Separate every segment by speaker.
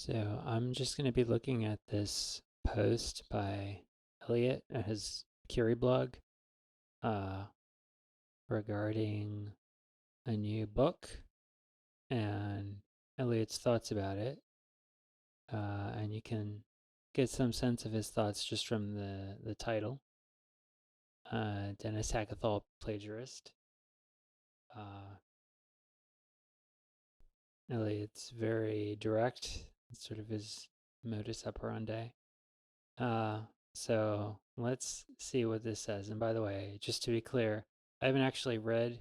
Speaker 1: So I'm just going to be looking at this post by Elliot at his Curie blog uh, regarding a new book and Elliot's thoughts about it. And you can get some sense of his thoughts just from the title. Dennis Hackethal, Plagiarist. Uh, Elliot's very direct. It's sort of his modus operandi. Uh, so let's see what this says. And by the way, just to be clear, I haven't actually read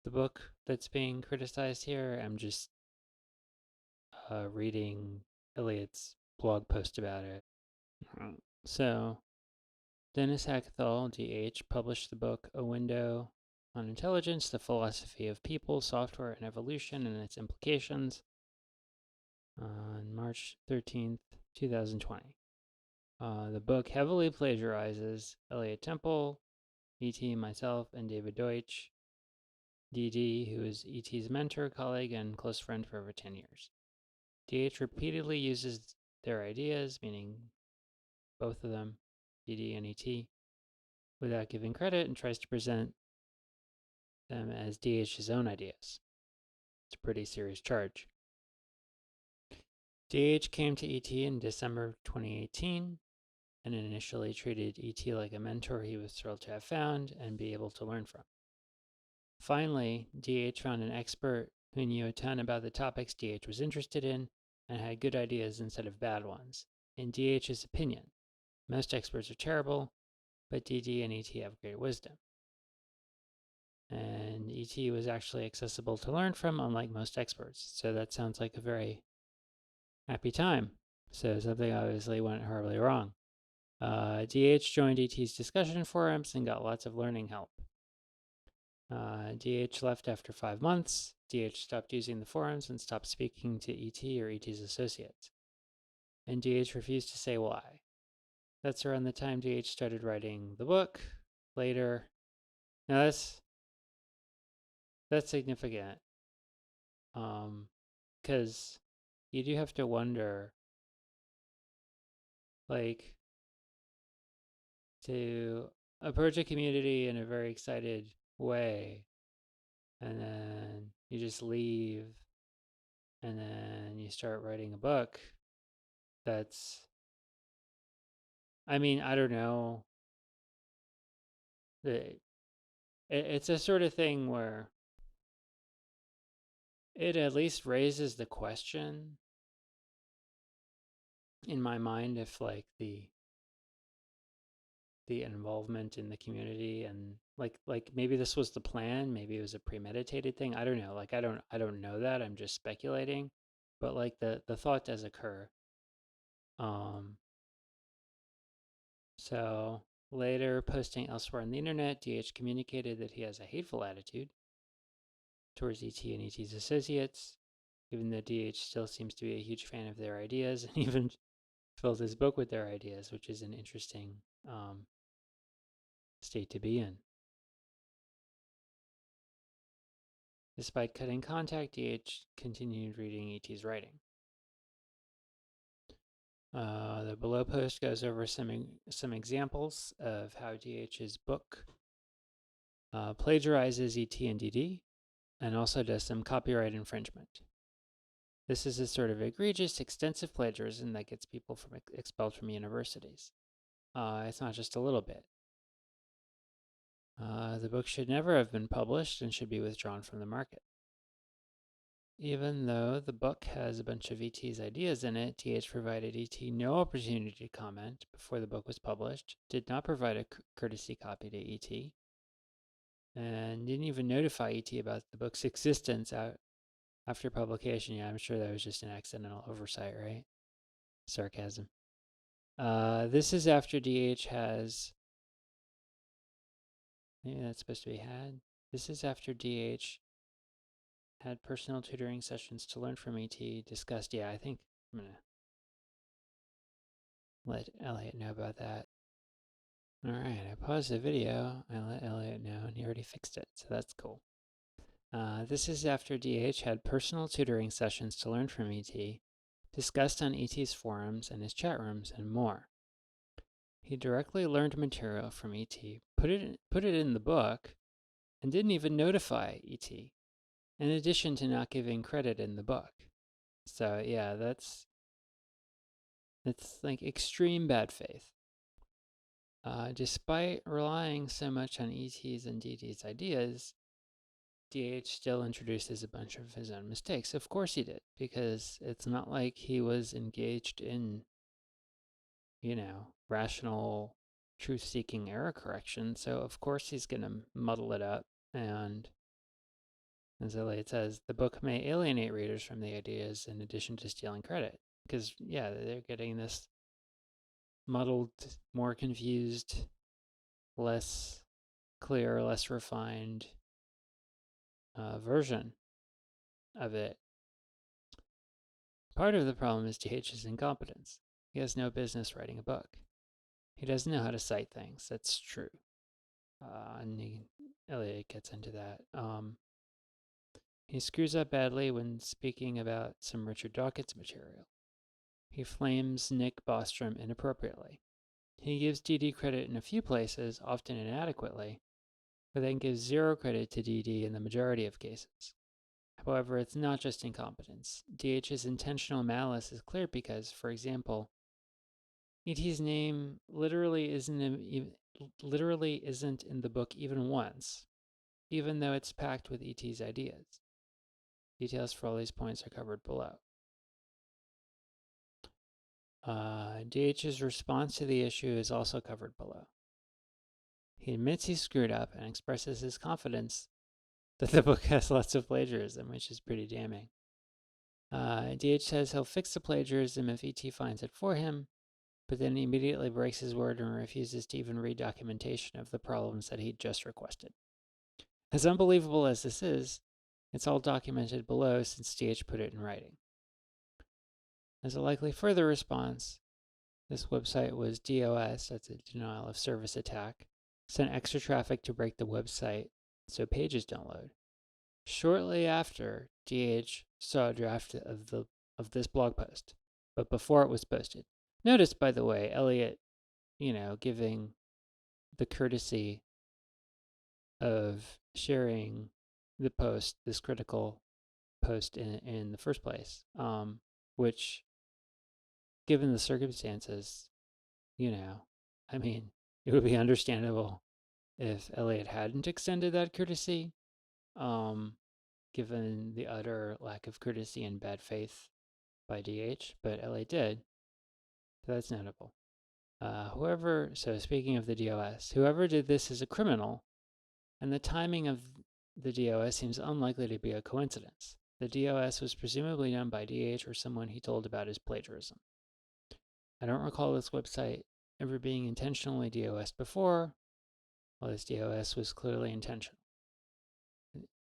Speaker 1: the book that's being criticized here. I'm just reading Elliot's blog post about it. So Dennis Hackethal, DH, published the book A Window on Intelligence, The Philosophy of People, Software, and Evolution and Its Implications on March 13th, 2020. The book heavily plagiarizes Elliot Temple, E.T., myself, and David Deutsch, D.D., who is E.T.'s mentor, colleague, and close friend for over 10 years. D.H. repeatedly uses their ideas, meaning both of them, D.D. and E.T., without giving credit and tries to present them as D.H.'s own ideas. It's a pretty serious charge. D.H. came to E.T. in December 2018 and initially treated E.T. like a mentor he was thrilled to have found and be able to learn from. Finally, D.H. found an expert who knew a ton about the topics D.H. was interested in and had good ideas instead of bad ones. In D.H.'s opinion, most experts are terrible, but D.D. and E.T. have great wisdom. And E.T. was actually accessible to learn from, unlike most experts. So that sounds like a very happy time. So something obviously went horribly wrong. DH joined E.T.'s discussion forums and got lots of learning help. DH left after 5 months. DH stopped using the forums and stopped speaking to ET or ET's associates. And DH refused to say why. That's around the time DH started writing the book. Later, now that's significant, because you do have to wonder, like, to approach a community in a very excited way, and then you just leave, and then you start writing a book. That's, I mean, I don't know. It's a sort of thing where it at least raises the question in my mind if like the involvement in the community and like maybe this was the plan, maybe it was a premeditated thing. I don't know. Like I don't know that. I'm just speculating. But like the thought does occur. Um so later posting elsewhere on the internet, DH communicated that he has a hateful attitude towards ET and ET's associates, even though DH still seems to be a huge fan of their ideas and even filled his book with their ideas, which is an interesting state to be in. Despite cutting contact, DH continued reading ET's writing. The below post goes over some examples of how DH's book plagiarizes ET and DD and also does some copyright infringement. This is a sort of egregious, extensive plagiarism that gets people expelled from universities. It's not just a little bit. The book should never have been published and should be withdrawn from the market. Even though the book has a bunch of ET's ideas in it, DH provided ET no opportunity to comment before the book was published, did not provide a courtesy copy to ET, and didn't even notify ET about the book's existence after publication. Yeah, I'm sure that was just an accidental oversight, right? Sarcasm. This is after DH has, maybe that's supposed to be had. This is after DH had personal tutoring sessions to learn from ET, discussed, yeah, I think I'm going to let Elliot know about that. All right, I paused the video. I let Elliot know, and he already fixed it, so that's cool. This is after DH had personal tutoring sessions to learn from ET, discussed on ET's forums and his chat rooms, and more. He directly learned material from ET, put it in the book, and didn't even notify ET, in addition to not giving credit in the book. So yeah, that's like extreme bad faith. Despite relying so much on ET's and DD's ideas, DH still introduces a bunch of his own mistakes. Of course he did, because it's not like he was engaged in, rational truth-seeking error correction. So of course he's going to muddle it up. And as Elliot says, the book may alienate readers from the ideas in addition to stealing credit. Because, yeah, they're getting this muddled, more confused, less clear, less refined version of it. Part of the problem is DH's incompetence. He has no business writing a book. He doesn't know how to cite things. That's true. And Elliot gets into that. He screws up badly when speaking about some Richard Dawkins material. He flames Nick Bostrom inappropriately. He gives DD credit in a few places, often inadequately, but then gives zero credit to DD in the majority of cases. However, it's not just incompetence. DH's intentional malice is clear because, for example, ET's name literally isn't in the book even once, even though it's packed with ET's ideas. Details for all these points are covered below. DH's response to the issue is also covered below. He admits he screwed up and expresses his confidence that the book has lots of plagiarism, which is pretty damning. DH says he'll fix the plagiarism if ET finds it for him, but then he immediately breaks his word and refuses to even read documentation of the problems that he'd just requested. As unbelievable as this is, it's all documented below since DH put it in writing. As a likely further response, this website was DOS, that's a denial of service attack, sent extra traffic to break the website so pages don't load. Shortly after, DH saw a draft of this blog post, but before it was posted. Notice, by the way, Elliot, giving the courtesy of sharing the post, this critical post in the first place, which, given the circumstances, it would be understandable if Elliot hadn't extended that courtesy, given the utter lack of courtesy and bad faith by DH, but Elliot did, so that's notable. So speaking of the DOS, whoever did this is a criminal, and the timing of the DOS seems unlikely to be a coincidence. The DOS was presumably done by DH or someone he told about his plagiarism. I don't recall this website ever being intentionally DOS'd before, while this DOS was clearly intentional.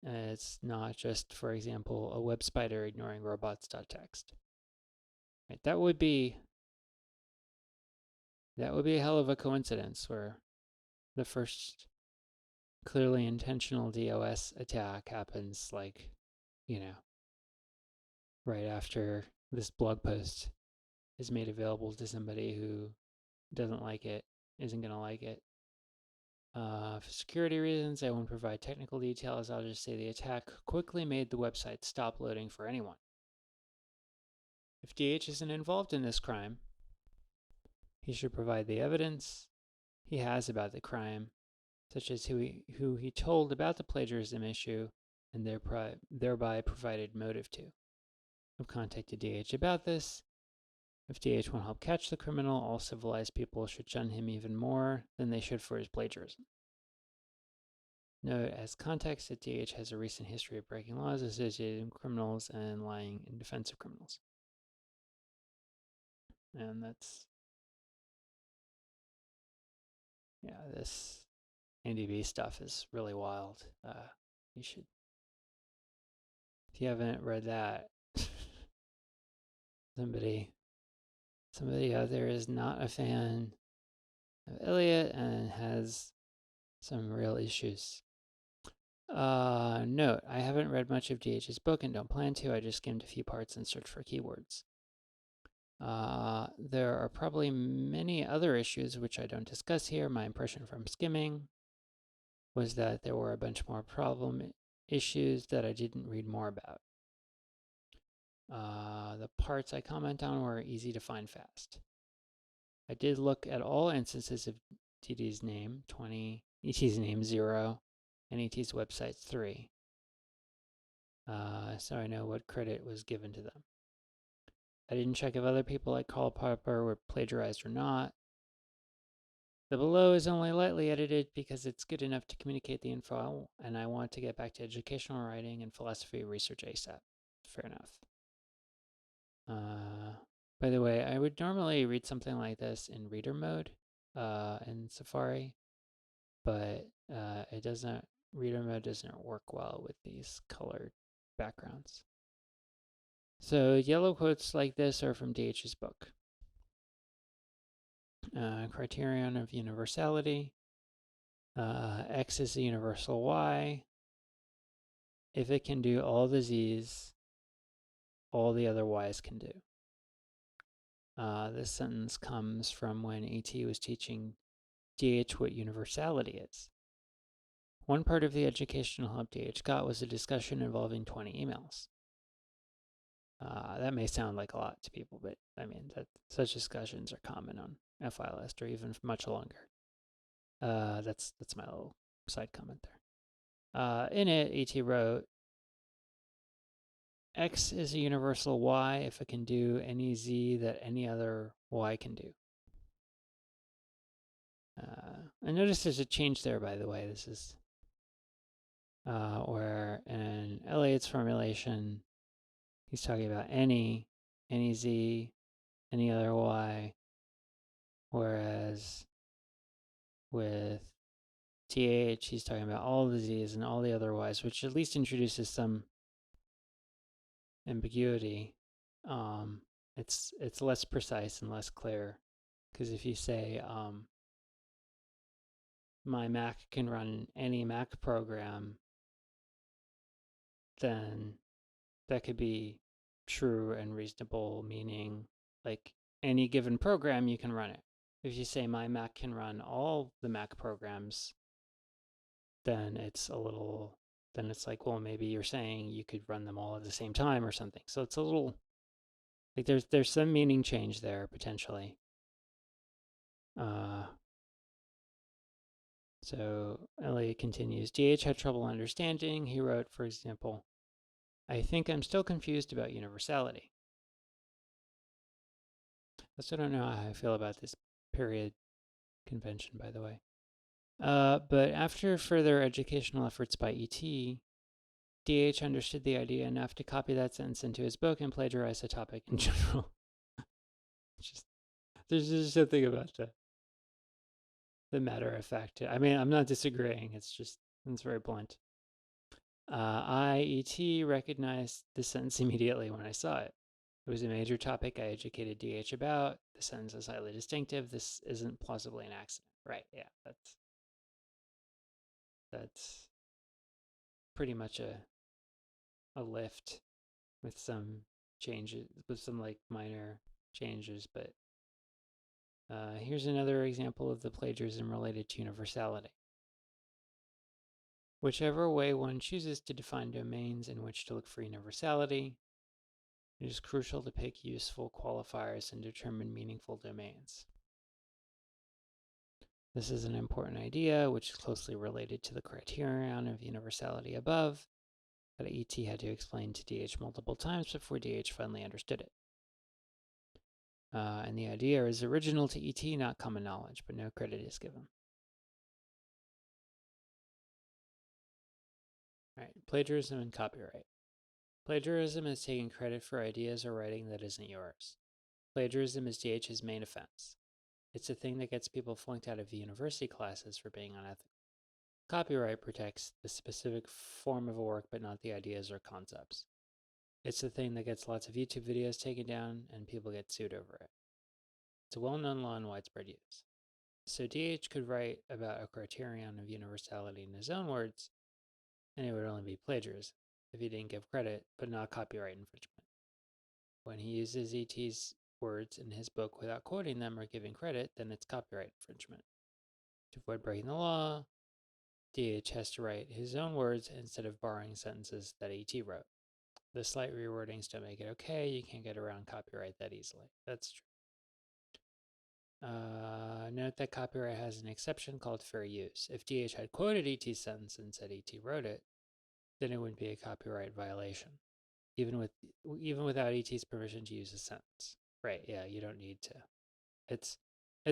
Speaker 1: It's not just, for example, a web spider ignoring robots.txt. Right, that would be a hell of a coincidence where the first clearly intentional DOS attack happens right after this blog post is made available to somebody who doesn't like it, isn't going to like it. For security reasons, I won't provide technical details. I'll just say the attack quickly made the website stop loading for anyone. If DH isn't involved in this crime, he should provide the evidence he has about the crime, such as who he told about the plagiarism issue and thereby provided motive to. I've contacted DH about this. If DH won't help catch the criminal, all civilized people should shun him even more than they should for his plagiarism. Note as context that DH has a recent history of breaking laws associated with criminals and lying in defense of criminals. And that's, this NDB stuff is really wild. You should, if you haven't read that, somebody out there is not a fan of Elliot and has some real issues. Note, I haven't read much of DH's book and don't plan to. I just skimmed a few parts and searched for keywords. There are probably many other issues which I don't discuss here. My impression from skimming was that there were a bunch more problem issues that I didn't read more about. The parts I comment on were easy to find fast. I did look at all instances of DD's name 20, ET's name 0, and ET's website 3. So I know what credit was given to them. I didn't check if other people like Karl Popper were plagiarized or not. The below is only lightly edited because it's good enough to communicate the info, and I want to get back to educational writing and philosophy research ASAP. Fair enough. By the way, I would normally read something like this in reader mode in Safari, but it doesn't. Reader mode doesn't work well with these colored backgrounds. So yellow quotes like this are from DH's book. Criterion of universality. X is the universal Y. If it can do all the Z's, all the other Y's can do. This sentence comes from when ET was teaching DH what universality is. One part of the educational help DH got was a discussion involving 20 emails. That may sound like a lot to people, but I mean, such discussions are common on FIList or even much longer. That's my little side comment there. In it, ET wrote, X is a universal Y if it can do any Z that any other Y can do. I noticed there's a change there, by the way. This is where in Elliot's formulation, he's talking about any Z, any other Y, whereas with TH, he's talking about all the Z's and all the other Y's, which at least introduces some ambiguity. It's less precise and less clear, because if you say my Mac can run any Mac program, then that could be true and reasonable, meaning like any given program, you can run it. If you say my Mac can run all the Mac programs, then it's like, well, maybe you're saying you could run them all at the same time or something. So it's a little like there's some meaning change there potentially. So Elliot continues, DH had trouble understanding. He wrote, for example, I think I'm still confused about universality. I still don't know how I feel about this period convention, by the way. But after further educational efforts by ET, DH understood the idea enough to copy that sentence into his book and plagiarize the topic in general. There's just something about the matter of fact. I mean, I'm not disagreeing. It's very blunt. IET recognized the sentence immediately when I saw it. It was a major topic I educated DH about. The sentence is highly distinctive. This isn't plausibly an accident. Right, yeah, that's pretty much a lift with some changes, with some like minor changes, but here's another example of the plagiarism related to universality. Whichever way one chooses to define domains in which to look for universality, it is crucial to pick useful qualifiers and determine meaningful domains. This is an important idea, which is closely related to the criterion of universality above, that ET had to explain to DH multiple times before DH finally understood it. And the idea is original to ET, not common knowledge, but no credit is given. All right, plagiarism and copyright. Plagiarism is taking credit for ideas or writing that isn't yours. Plagiarism is DH's main offense. It's the thing that gets people flunked out of university classes for being unethical. Copyright protects the specific form of a work, but not the ideas or concepts. It's the thing that gets lots of YouTube videos taken down and people get sued over it. It's a well-known law in widespread use. So DH could write about a criterion of universality in his own words, and it would only be plagiarism if he didn't give credit, but not copyright infringement. When he uses ET's words in his book without quoting them or giving credit, then it's copyright infringement. To avoid breaking the law, DH has to write his own words instead of borrowing sentences that AT wrote. The slight rewordings don't make it okay. You can't get around copyright that easily. That's true. Note that copyright has an exception called fair use. If DH had quoted ET's sentence and said ET wrote it, then it wouldn't be a copyright violation, even without ET's permission to use a sentence. Right? Yeah, you don't need to. It's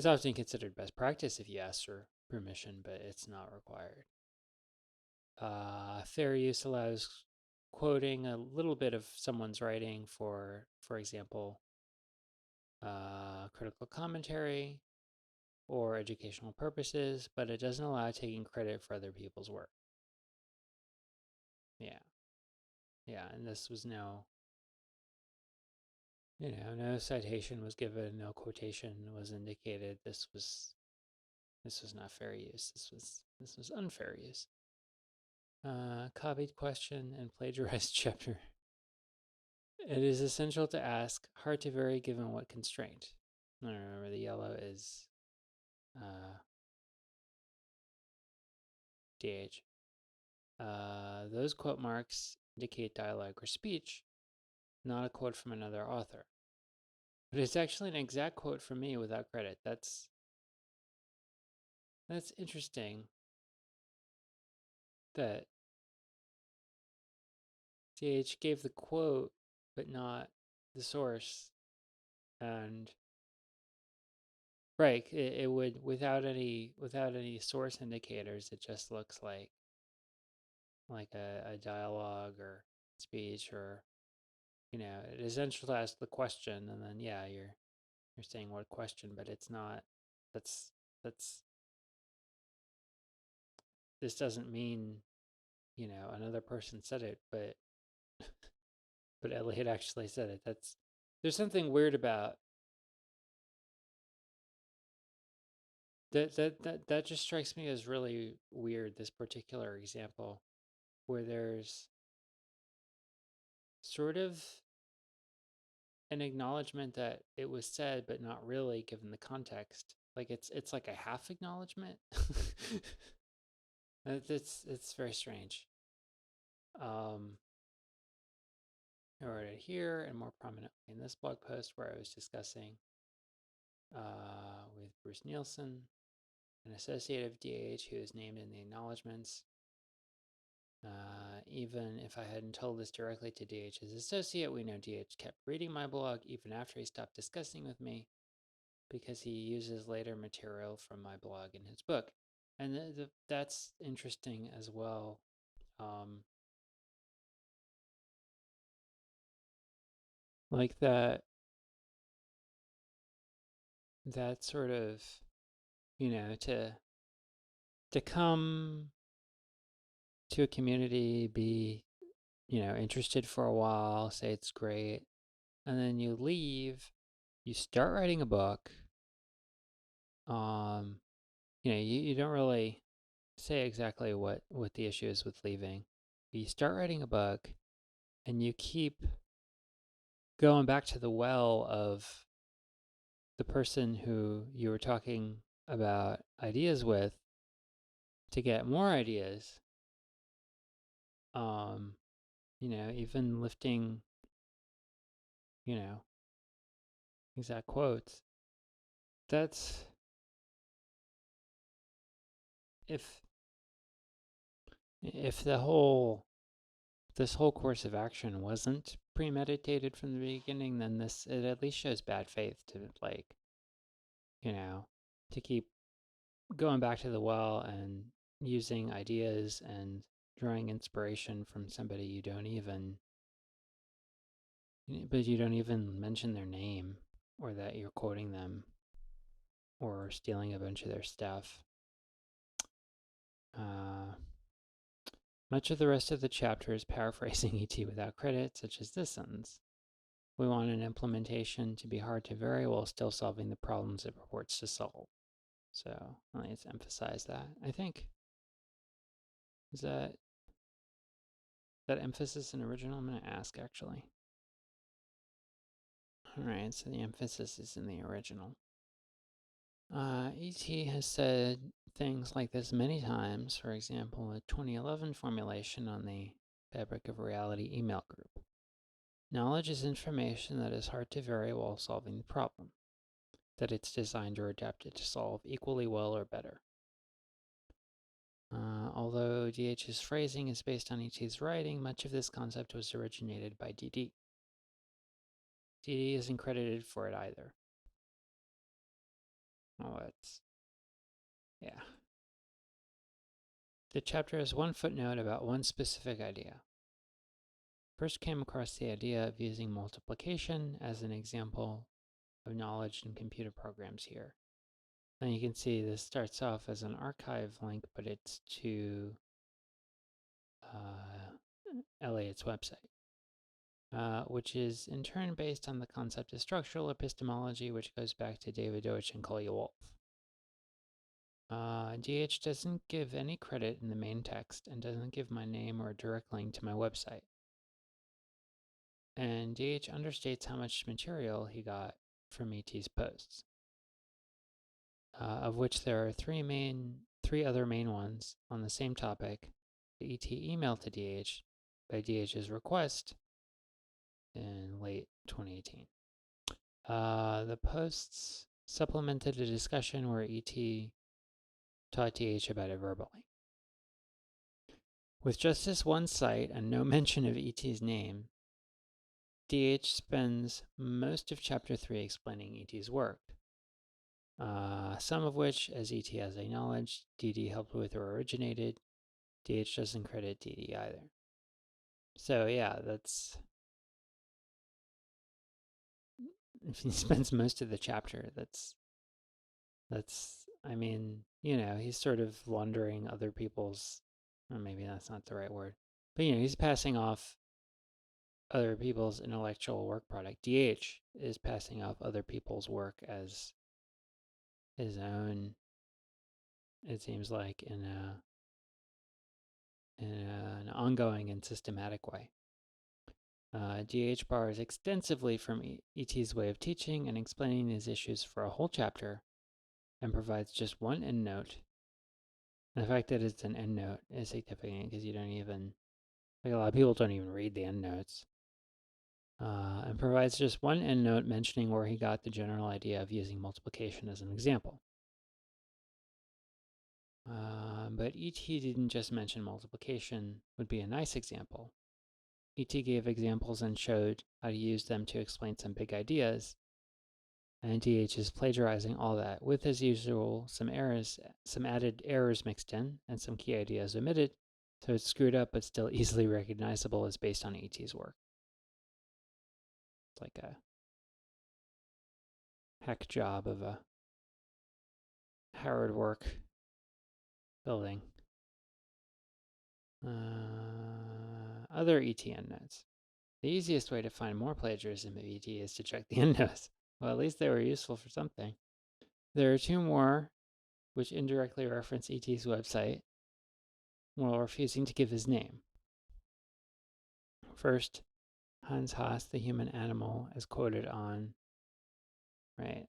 Speaker 1: often considered best practice if you ask for permission, but it's not required. Fair use allows quoting a little bit of someone's writing for example, critical commentary or educational purposes, but it doesn't allow taking credit for other people's work. Yeah. Yeah, and this was no citation was given, no quotation was indicated. This was not fair use. This was unfair use. Copied question and plagiarized chapter. It is essential to ask, hard to vary given what constraint. I remember the yellow is DH. Those quote marks indicate dialogue or speech, not a quote from another author. But it's actually an exact quote from me without credit. That's interesting that DH gave the quote but not the source. And right, it would without any source indicators, it just looks like a dialogue or speech, or it is essential to ask the question, and then yeah, you're saying what question, but it's not. That's this doesn't mean another person said it, but Elliot actually said it. There's something weird about that. That just strikes me as really weird. This particular example, where there's sort of an acknowledgement that it was said, but not really, given the context. Like it's like a half acknowledgement. It's very strange. I wrote it here and more prominently in this blog post where I was discussing with Bruce Nielsen, an associate of DH who is named in the acknowledgments. Even if I hadn't told this directly to DH's associate, we know DH kept reading my blog even after he stopped discussing with me, because he uses later material from my blog in his book. And that's interesting as well. Like that sort of, to come to a community, be, interested for a while, say it's great, and then you leave, you start writing a book. You don't really say exactly what the issue is with leaving. You start writing a book and you keep going back to the well of the person who you were talking about ideas with to get more ideas. Even lifting, exact quotes. That's if this whole course of action wasn't premeditated from the beginning, then it at least shows bad faith to to keep going back to the well and using ideas and drawing inspiration from somebody you don't even mention their name, or that you're quoting them or stealing a bunch of their stuff. Much of the rest of the chapter is paraphrasing ET without credit, such as this sentence. We want an implementation to be hard to vary while still solving the problems it purports to solve. So let's emphasize that. I think, is that emphasis an original? I'm going to ask, actually. Alright, so the emphasis is in the original. E.T. has said things like this many times, for example, a 2011 formulation on the Fabric of Reality email group. Knowledge is information that is hard to vary while solving the problem, that it's designed or adapted to solve equally well or better. Although DH's phrasing is based on E.T.'s writing, much of this concept was originated by DD. DD isn't credited for it either. Oh, it's... yeah. The chapter has one footnote about one specific idea. First came across the idea of using multiplication as an example of knowledge in computer programs here. Then you can see this starts off as an archive link, but it's to Elliot's website, which is in turn based on the concept of structural epistemology, which goes back to David Deutsch and Kolya Wolf. DH doesn't give any credit in the main text and doesn't give my name or a direct link to my website. And DH understates how much material he got from ET's posts, of which there are three other main ones on the same topic. The ET emailed to DH by DH's request in late 2018. The posts supplemented a discussion where ET taught DH about it verbally. With just this one site and no mention of ET's name, DH spends most of Chapter 3 explaining ET's work, some of which, as ET has acknowledged, DD helped with or originated. DH doesn't credit DD either. So yeah, that's... if he spends most of the chapter, that's I mean, you know, he's sort of laundering other people's, or maybe that's not the right word, but you know, he's passing off other people's intellectual work product. DH is passing off other people's work as his own, it seems like, in an ongoing and systematic way. DH borrows extensively from ET's way of teaching and explaining these issues for a whole chapter, and provides just one endnote. And the fact that it's an endnote is significant because you don't even, like, a lot of people don't even read the endnotes. And provides just one endnote mentioning where he got the general idea of using multiplication as an example. But ET didn't just mention multiplication would be a nice example. ET gave examples and showed how to use them to explain some big ideas, and DH is plagiarizing all that, with, as usual, some added errors mixed in, and some key ideas omitted, so it's screwed up but still easily recognizable as based on ET's work. It's like a hack job of a Howard work building. Other ET endnotes. The easiest way to find more plagiarism of ET is to check the endnotes. Well, at least they were useful for something. There are two more which indirectly reference ET's website while refusing to give his name. First, Hans Haas, the human animal, is quoted on, right?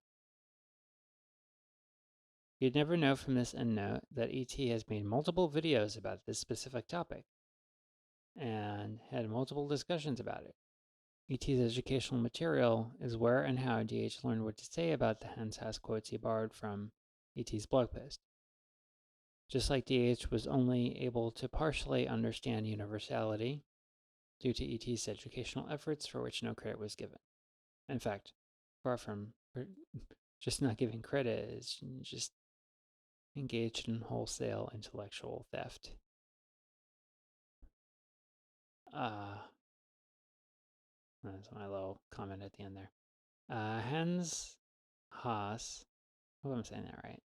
Speaker 1: You'd never know from this endnote that ET has made multiple videos about this specific topic and had multiple discussions about it. ET's educational material is where and how DH learned what to say about the Hans Haas quotes he borrowed from ET's blog post. Just like DH was only able to partially understand universality due to ET's educational efforts for which no credit was given. In fact, far from just not giving credit, is just engaged in wholesale intellectual theft. That's my little comment at the end there. Hans Haas, I hope I'm saying that right,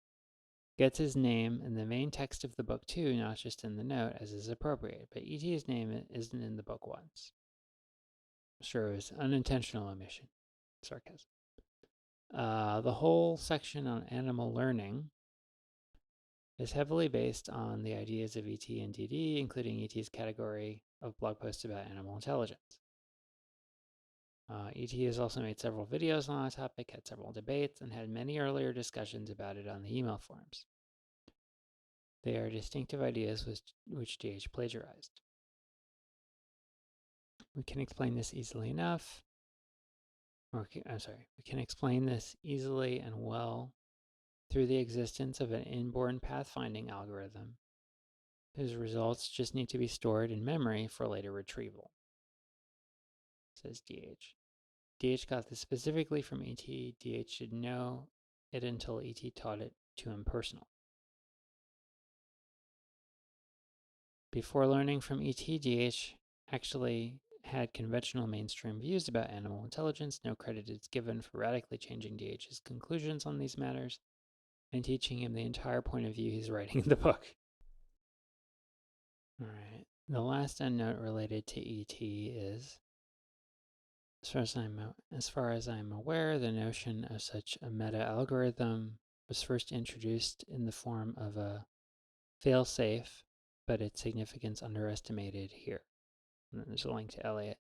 Speaker 1: gets his name in the main text of the book too, not just in the note, as is appropriate, but ET's name isn't in the book once. Sure, it was unintentional omission. Sarcasm. The whole section on animal learning is heavily based on the ideas of ET and DD, including ET's category of blog posts about animal intelligence. ET has also made several videos on the topic, had several debates, and had many earlier discussions about it on the email forums. They are distinctive ideas which DH plagiarized. We can explain this easily enough. We can explain this easily and well through the existence of an inborn pathfinding algorithm whose results just need to be stored in memory for later retrieval, says DH. DH got this specifically from ET. DH didn't know it until ET taught it to him personally. Before learning from ET, DH actually had conventional mainstream views about animal intelligence. No credit is given for radically changing DH's conclusions on these matters and teaching him the entire point of view he's writing in the book. All right. The last endnote related to ET is, as far as I'm aware, the notion of such a meta-algorithm was first introduced in the form of a fail-safe, but its significance underestimated here. And then there's a link to Elliot.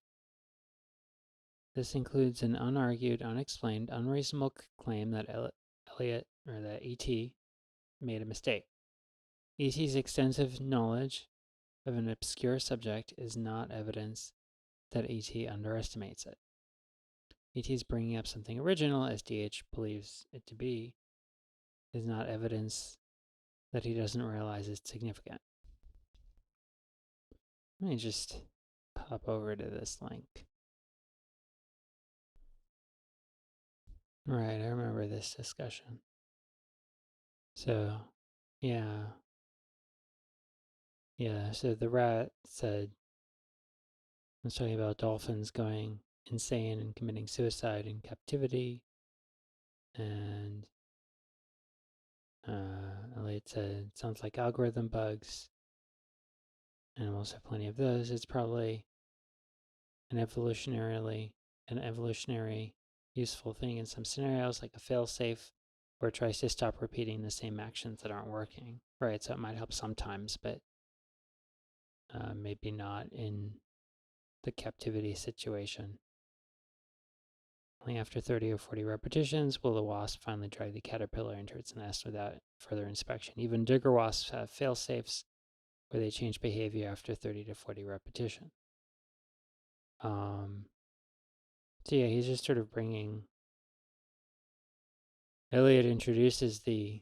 Speaker 1: This includes an unargued, unexplained, unreasonable claim that Elliot, or that ET, made a mistake. ET's extensive knowledge of an obscure subject is not evidence that ET underestimates it. ET's bringing up something original, as DH believes it to be, is not evidence that he doesn't realize it's significant. Let me just pop over to this link. Right, I remember this discussion. So, yeah, so the rat said, I was talking about dolphins going insane and committing suicide in captivity, and Elliot said, it sounds like algorithm bugs. Animals have plenty of those. It's probably an evolutionary useful thing in some scenarios, like a fail-safe, where it tries to stop repeating the same actions that aren't working. Right, so it might help sometimes, but maybe not in the captivity situation. Only after 30 or 40 repetitions will the wasp finally drag the caterpillar into its nest without further inspection. Even digger wasps have fail-safes where they change behavior after 30 to 40 repetition. So yeah, he's just sort of bringing. Elliot introduces the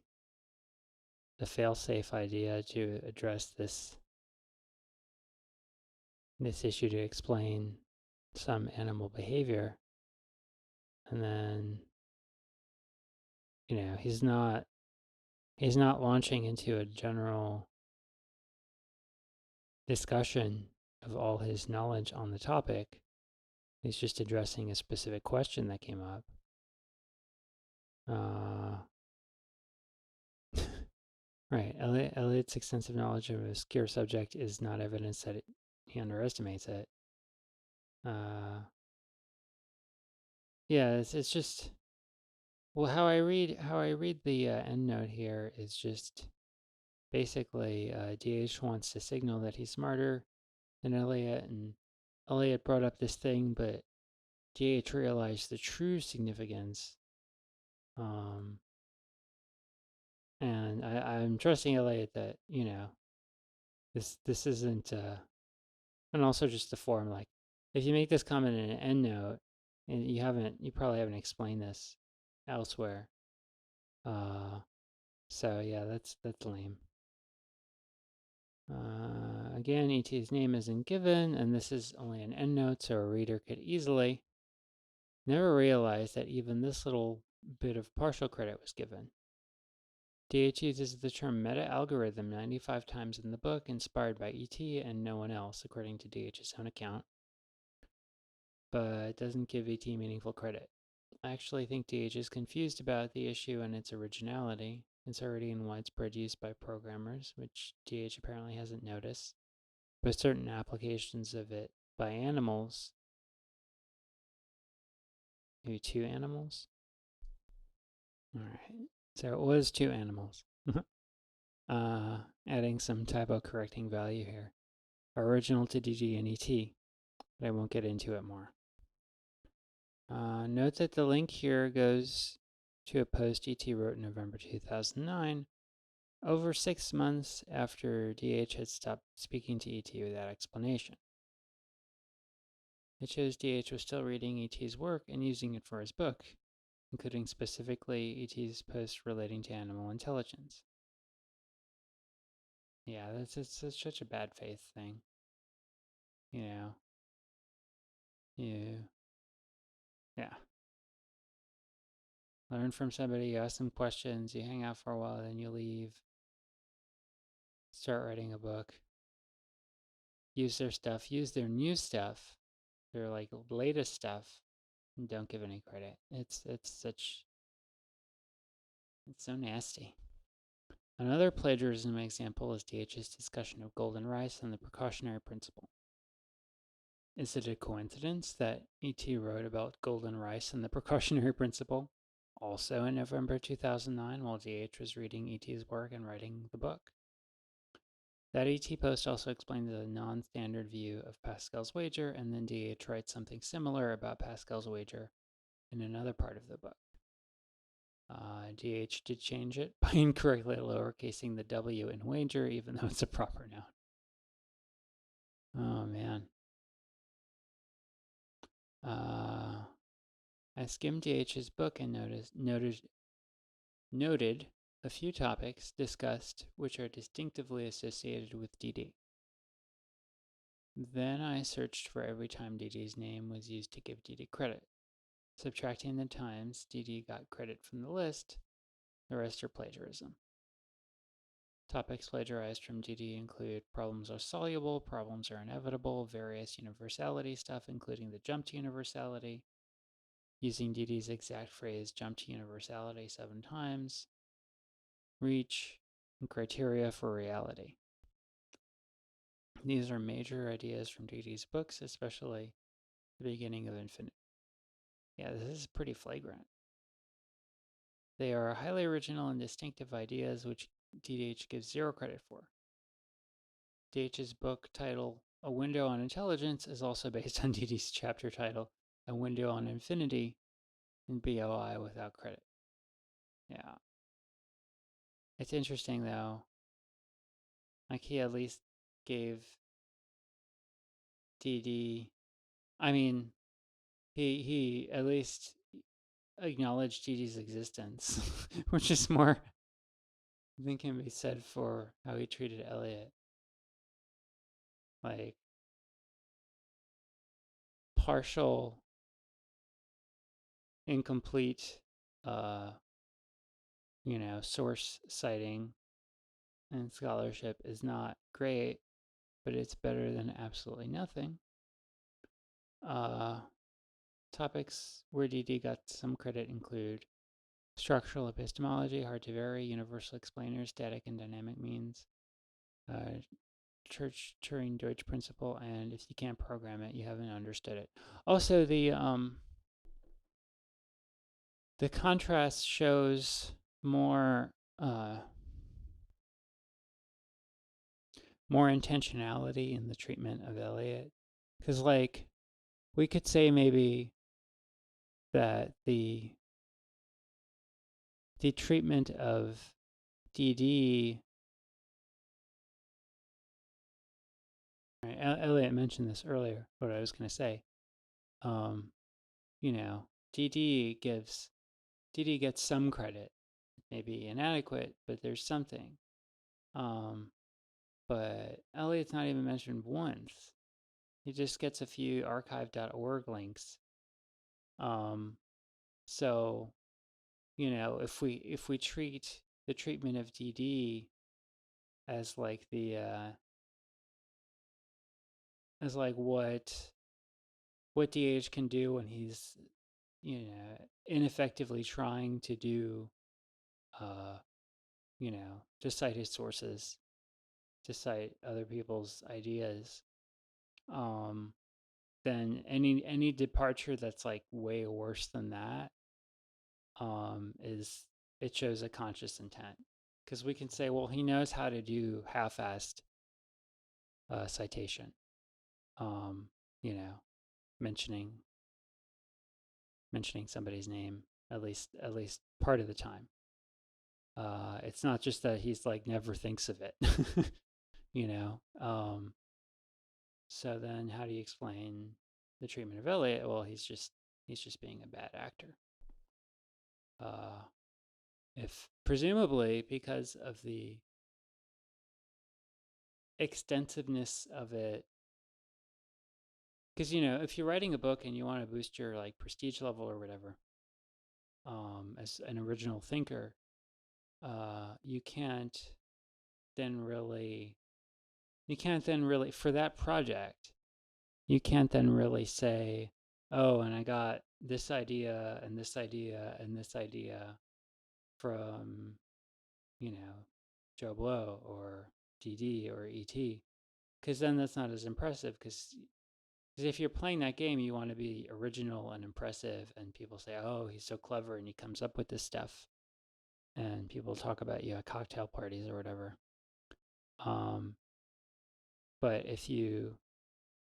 Speaker 1: fail-safe idea to address this issue, to explain some animal behavior, and then he's not launching into a general discussion of all his knowledge on the topic. He's just addressing a specific question that came up. Right. Elliot's extensive knowledge of a obscure subject is not evidence that he underestimates it. Yeah, it's just, well, how I read the endnote here is just basically DH wants to signal that he's smarter than Elliot, and Elliot brought up this thing, but DH realized the true significance. And I'm trusting Elliot that this isn't and also just the form, like if you make this comment in an endnote and you probably haven't explained this elsewhere. So yeah, that's lame. Again, ET's name isn't given, and this is only an endnote, so a reader could easily never realize that even this little bit of partial credit was given. DH uses the term meta-algorithm 95 times in the book, inspired by ET and no one else, according to DH's own account, but doesn't give ET meaningful credit. I actually think DH is confused about the issue and its originality. It's already in widespread use by programmers, which DH apparently hasn't noticed, but certain applications of it by animals, maybe 2 animals? Alright, so it was 2 animals. Adding some typo correcting value here. Original to DG and ET, but I won't get into it more. Note that the link here goes to a post ET wrote in November 2009, over 6 months after DH had stopped speaking to ET without explanation. It shows DH was still reading ET's work and using it for his book, including specifically ET's posts relating to animal intelligence. Yeah, it's such a bad faith thing. You know, you, yeah. Learn from somebody, you ask them questions, you hang out for a while, then you leave, start writing a book, use their stuff, use their new stuff, their like latest stuff, and don't give any credit. It's so nasty. Another plagiarism example is DH's discussion of golden rice and the precautionary principle. Is it a coincidence that ET wrote about golden rice and the precautionary principle also in November 2009 while DH was reading ET's work and writing the book? That ET post also explained the non-standard view of Pascal's wager, and then DH writes something similar about Pascal's wager in another part of the book. DH did change it by incorrectly lowercasing the W in wager, even though it's a proper noun. Oh, man. I skimmed DH's book and noted a few topics discussed which are distinctively associated with DD. Then I searched for every time DD's name was used to give DD credit. Subtracting the times DD got credit from the list, the rest are plagiarism. Topics plagiarized from DD include problems are soluble, problems are inevitable, various universality stuff, including the jump to universality, using DD's exact phrase jump to universality 7 times, reach, and criteria for reality. These are major ideas from DD's books, especially the beginning of Infinite. Yeah, this is pretty flagrant. They are highly original and distinctive ideas which DH gives 0 credit for. DH's book title, A Window on Intelligence, is also based on DD's chapter title, A Window on Infinity, in BOI without credit. Yeah. It's interesting though. Like he at least gave DD, I mean, he at least acknowledged DD's existence, which is more than can be said for how he treated Elliot. Like partial, incomplete, uh, source citing and scholarship is not great, but it's better than absolutely nothing. Topics where DD got some credit include structural epistemology, hard to vary, universal explainers, static and dynamic means, Church Turing Deutsch principle, and if you can't program it, you haven't understood it. Also, the contrast shows more more intentionality in the treatment of Elliot, because like we could say maybe that the treatment of DD. Right, Elliot mentioned this earlier. What I was going to say, DD gets some credit, maybe inadequate, but there's something. But Elliot's not even mentioned once. He just gets a few archive.org links. So, if we treat the treatment of DD as like the as like what DH can do when he's ineffectively trying to do to cite his sources, to cite other people's ideas, then any departure that's like way worse than that is it shows a conscious intent, because we can say, well, he knows how to do half-assed citation, mentioning mentioning somebody's name at least part of the time. It's not just that he's like never thinks of it, you know. So then, how do you explain the treatment of Elliot? Well, he's just being a bad actor. Uh, if presumably because of the extensiveness of it, because if you're writing a book and you want to boost your like prestige level or whatever, as an original thinker, you can't then really for that project you can't then really say, oh, and I got this idea and this idea and this idea from, Joe Blow or DD or ET, because then that's not as impressive. Because if you're playing that game, you want to be original and impressive, and people say, oh, he's so clever and he comes up with this stuff, and people talk about you at cocktail parties or whatever. But if you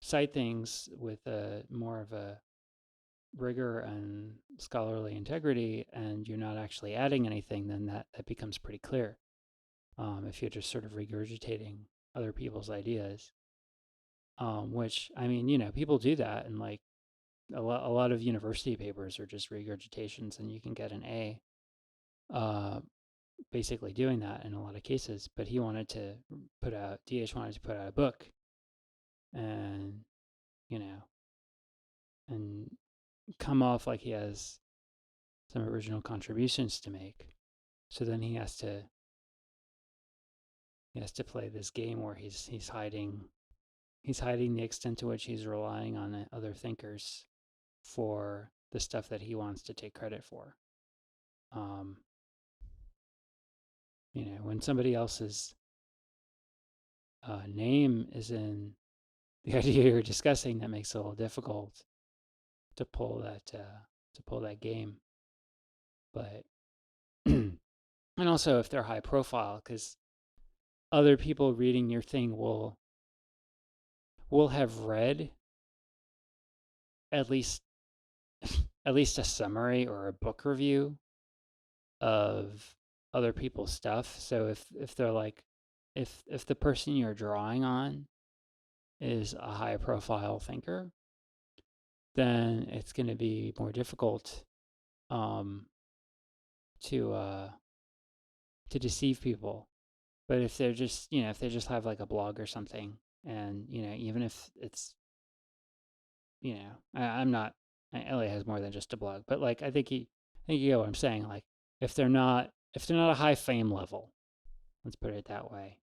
Speaker 1: cite things with a more of a rigor and scholarly integrity, and you're not actually adding anything, then that becomes pretty clear. If you're just sort of regurgitating other people's ideas, which I mean, people do that, and like a lot of university papers are just regurgitations, and you can get an A, basically doing that in a lot of cases. But DH wanted to put out a book, and you know, and come off like he has some original contributions to make. So then he has to play this game where he's hiding the extent to which he's relying on other thinkers for the stuff that he wants to take credit for. Um, when somebody else's name is in the idea you're discussing, that makes it a little difficult to pull that game. But and also if they're high profile, because other people reading your thing will have read at least a summary or a book review of other people's stuff. So if they're like if the person you're drawing on is a high profile thinker, then it's going to be more difficult um, to deceive people. But if they're just if they just have like a blog or something, and even if it's I'm not Elliot has more than just a blog, but like I think you know what I'm saying. Like if they're not a high fame level, let's put it that way.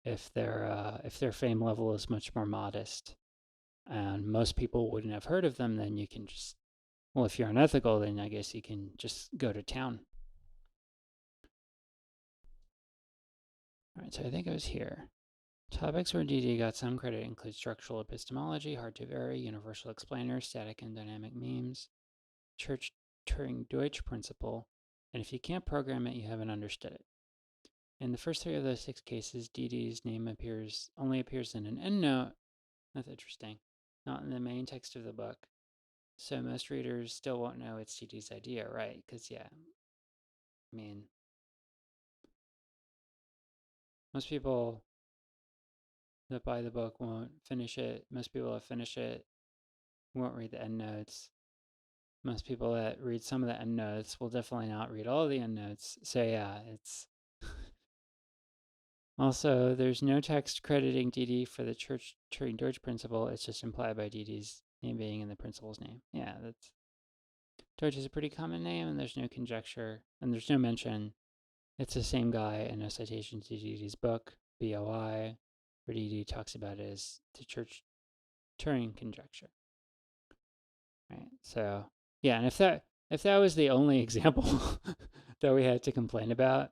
Speaker 1: If their fame level is much more modest, and most people wouldn't have heard of them, then you can just if you're unethical, then I guess you can just go to town. All right, so I think I was here. Topics where DD got some credit include structural epistemology, hard to vary, universal explainers, static and dynamic memes, Church Turing Deutsch principle, and if you can't program it, you haven't understood it. In the first 3 of those 6 cases, DD's name only appears in an endnote. That's interesting. Not in the main text of the book. So most readers still won't know it's DD's idea, right? Because, I mean, most people that buy the book won't finish it. Most people that finish it won't read the endnotes. Most people that read some of the endnotes will definitely not read all of the endnotes. So, yeah, it's. Also, there's no text crediting DD for the Church Turing Deutsch principle. It's just implied by DD's name being in the principle's name. Yeah, Deutsch is a pretty common name, and there's no conjecture, and there's no mention. It's the same guy, and no citation to DD's book, BOI, where DD talks about it as the Church Turing conjecture. Right. So, yeah, and if that was the only example that we had to complain about,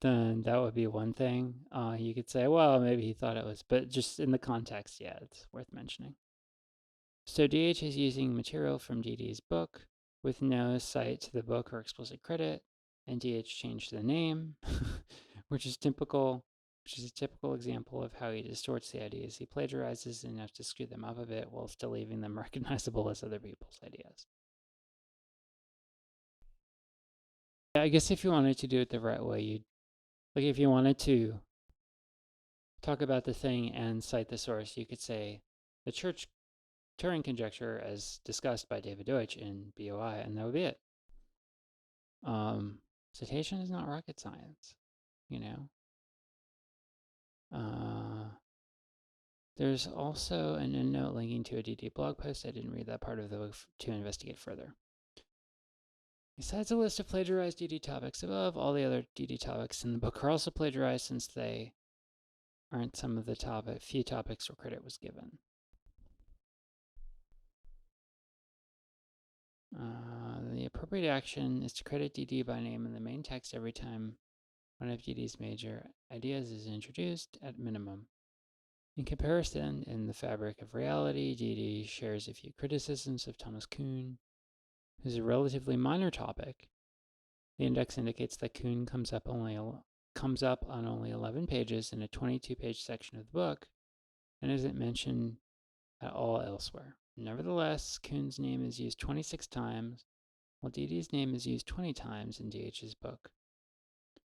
Speaker 1: then that would be one thing. You could say, well, maybe he thought it was, but just in the context, yeah, it's worth mentioning. So DH is using material from DD's book with no cite to the book or explicit credit, and DH changed the name, which is a typical example of how he distorts the ideas he plagiarizes enough to screw them up a bit while still leaving them recognizable as other people's ideas. I guess if you wanted to do it the right way, you'd like if you wanted to talk about the thing and cite the source, you could say the church Turing conjecture as discussed by David Deutsch in BOI, and that would be it. Um, Citation is not rocket science, you know. There's also an endnote linking to a DD blog post. I didn't read that part of the book to investigate further. Besides a list of plagiarized DD topics above, all the other DD topics in the book are also plagiarized since they aren't some of the few topics where credit was given. The appropriate action is to credit DD by name in the main text every time one of DD's major ideas is introduced at minimum. In comparison, in The Fabric of Reality, DD shares a few criticisms of Thomas Kuhn, who's a relatively minor topic. The index indicates that Kuhn comes up on only 11 pages in a 22-page section of the book and isn't mentioned at all elsewhere. Nevertheless, Kuhn's name is used 26 times, while DD's name is used 20 times in DH's book.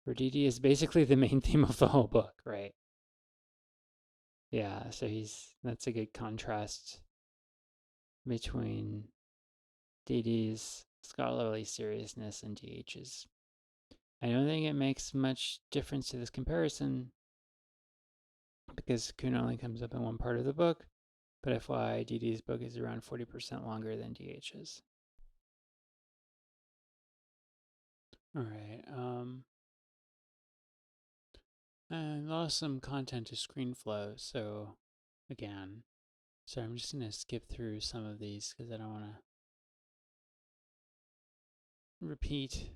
Speaker 1: Where DD is basically the main theme of the whole book, right? Yeah, so that's a good contrast between DD's scholarly seriousness and DH's. I don't think it makes much difference to this comparison because Kuhn only comes up in one part of the book, but FYI, DD's book is around 40% longer than DH's. All right. And lost some content to ScreenFlow, so again, so I'm just going to skip through some of these because I don't want to repeat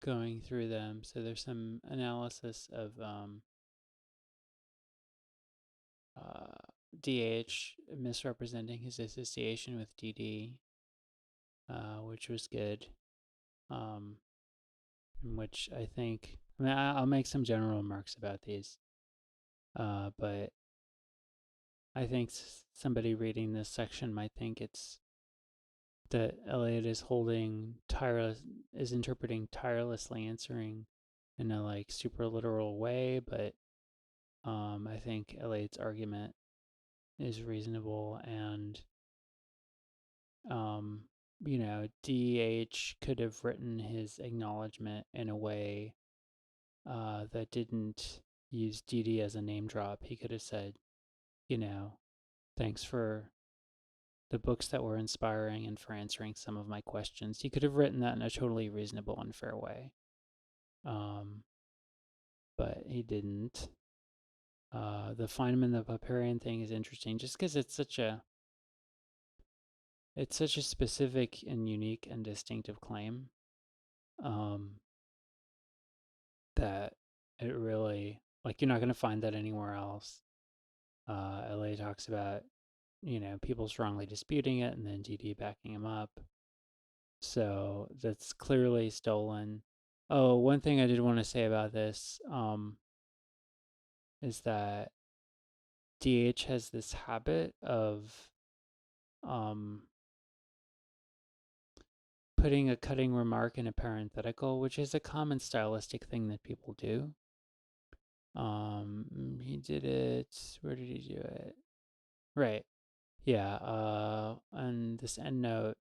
Speaker 1: going through them. So there's some analysis of DH misrepresenting his association with DD, which was good. In which I think, I'll make some general remarks about these, but I think somebody reading this section might think it's that Elliot is interpreting tirelessly answering in a like super literal way, but I think Elliot's argument is reasonable, and DH could have written his acknowledgement in a way that didn't use DD as a name drop. He could have said, thanks for the books that were inspiring and for answering some of my questions. He could have written that in a totally reasonable and fair way. But he didn't. The Feynman the Popperian thing is interesting just because it's such a specific and unique and distinctive claim that it really, like, you're not going to find that anywhere else. LA talks about, people strongly disputing it and then DD backing him up. So that's clearly stolen. Oh, one thing I did want to say about this is that DH has this habit of putting a cutting remark in a parenthetical, which is a common stylistic thing that people do. He did it. Where did he do it? Right. Yeah. And this endnote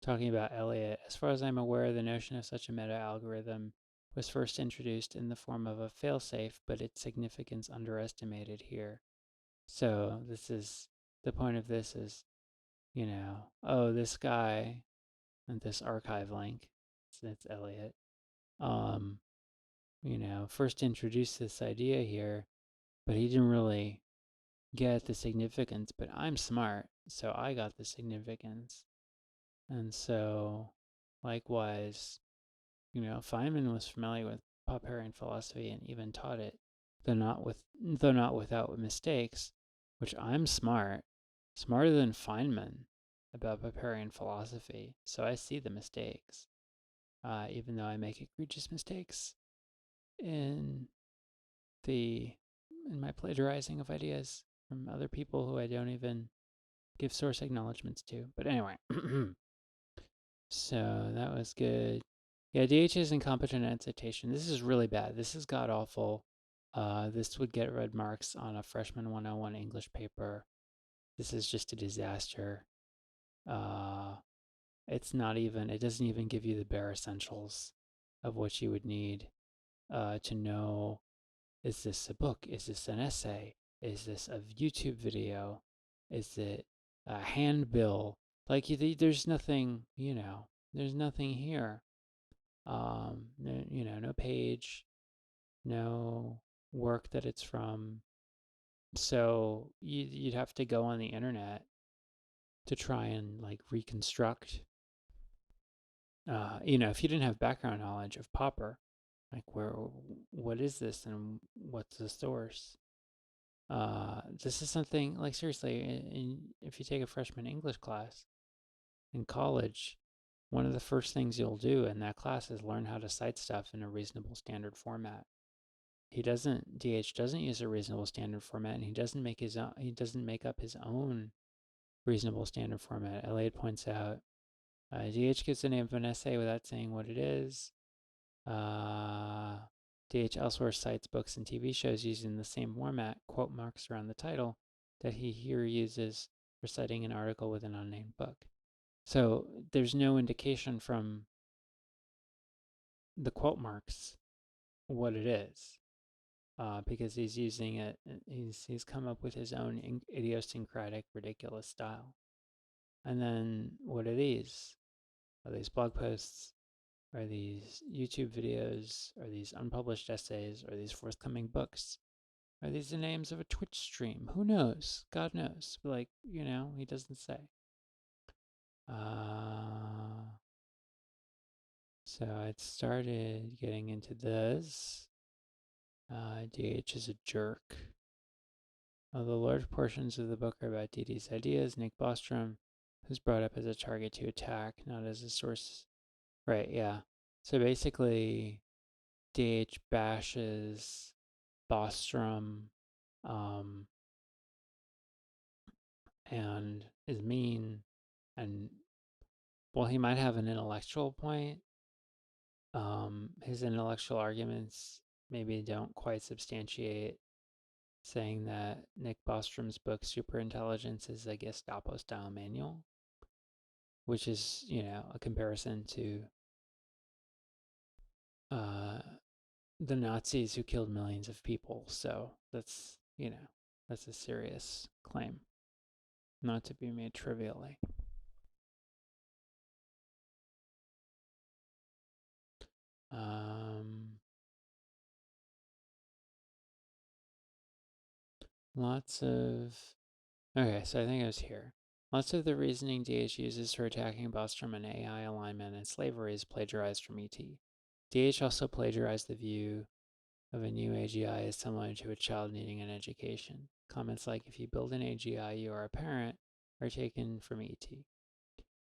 Speaker 1: talking about Elliot. As far as I'm aware, the notion of such a meta algorithm was first introduced in the form of a failsafe, but its significance underestimated here. So this is the point of this is, this guy and this archive link. It's Elliot. First introduced this idea here, but he didn't really get the significance. But I'm smart, so I got the significance. And so, likewise, Feynman was familiar with Popperian philosophy and even taught it, though not without mistakes, which I'm smarter than Feynman about Popperian philosophy. So I see the mistakes, even though I make egregious mistakes in my plagiarizing of ideas from other people who I don't even give source acknowledgments to. But anyway, so that was good. Yeah, DH is incompetent at citation. This is really bad. This is god awful. This would get red marks on a freshman 101 English paper. This is just a disaster. Uh, it's not even, it doesn't even give you the bare essentials of what you would need to know, is this a book? Is this an essay? Is this a YouTube video? Is it a handbill? Like, there's nothing, there's nothing here. No, no page, no work that it's from. So you'd have to go on the internet to try and like reconstruct. If you didn't have background knowledge of Popper, like what is this and what's the source? This is something like seriously. If you take a freshman English class in college, one of the first things you'll do in that class is learn how to cite stuff in a reasonable standard format. DH doesn't use a reasonable standard format, and he doesn't make up his own reasonable standard format. Elliot points out DH gives the name of an essay without saying what it is. DH elsewhere cites books and TV shows using the same format, quote marks around the title, that he here uses for citing an article with an unnamed book. So there's no indication from the quote marks what it is. Because he's using it, he's come up with his own idiosyncratic, ridiculous style. And then what are these? Are these blog posts? Are these YouTube videos? Are these unpublished essays? Are these forthcoming books? Are these the names of a Twitch stream? Who knows? God knows. Like, he doesn't say. So I started getting into this. DH is a jerk. Although large portions of the book are about DD's ideas, Nick Bostrom, who's brought up as a target to attack, not as a source. Right, yeah. So basically, DH bashes Bostrom um, and is mean. And, well, he might have an intellectual point. His intellectual arguments maybe don't quite substantiate saying that Nick Bostrom's book Superintelligence is a Gestapo style manual, which is, a comparison to uh, the Nazis who killed millions of people. So that's a serious claim, not to be made trivially. Lots of Okay, so I think it was here. Lots of the reasoning DH uses for attacking Bostrom and AI alignment and slavery is plagiarized from ET. DH also plagiarized the view of a new AGI as similar to a child needing an education. Comments like, if you build an AGI, you are a parent, are taken from ET.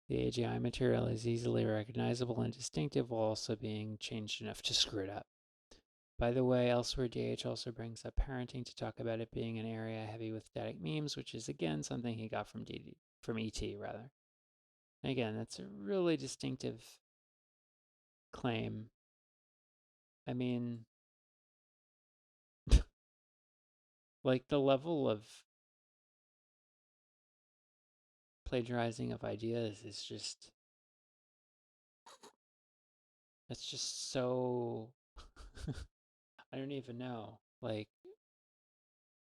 Speaker 1: The AGI material is easily recognizable and distinctive while also being changed enough to screw it up. By the way, elsewhere, DH also brings up parenting to talk about it being an area heavy with static memes, which is again something he got from ET rather. And again, that's a really distinctive claim. I mean, like the level of plagiarizing of ideas is just, it's just so, I don't even know. Like,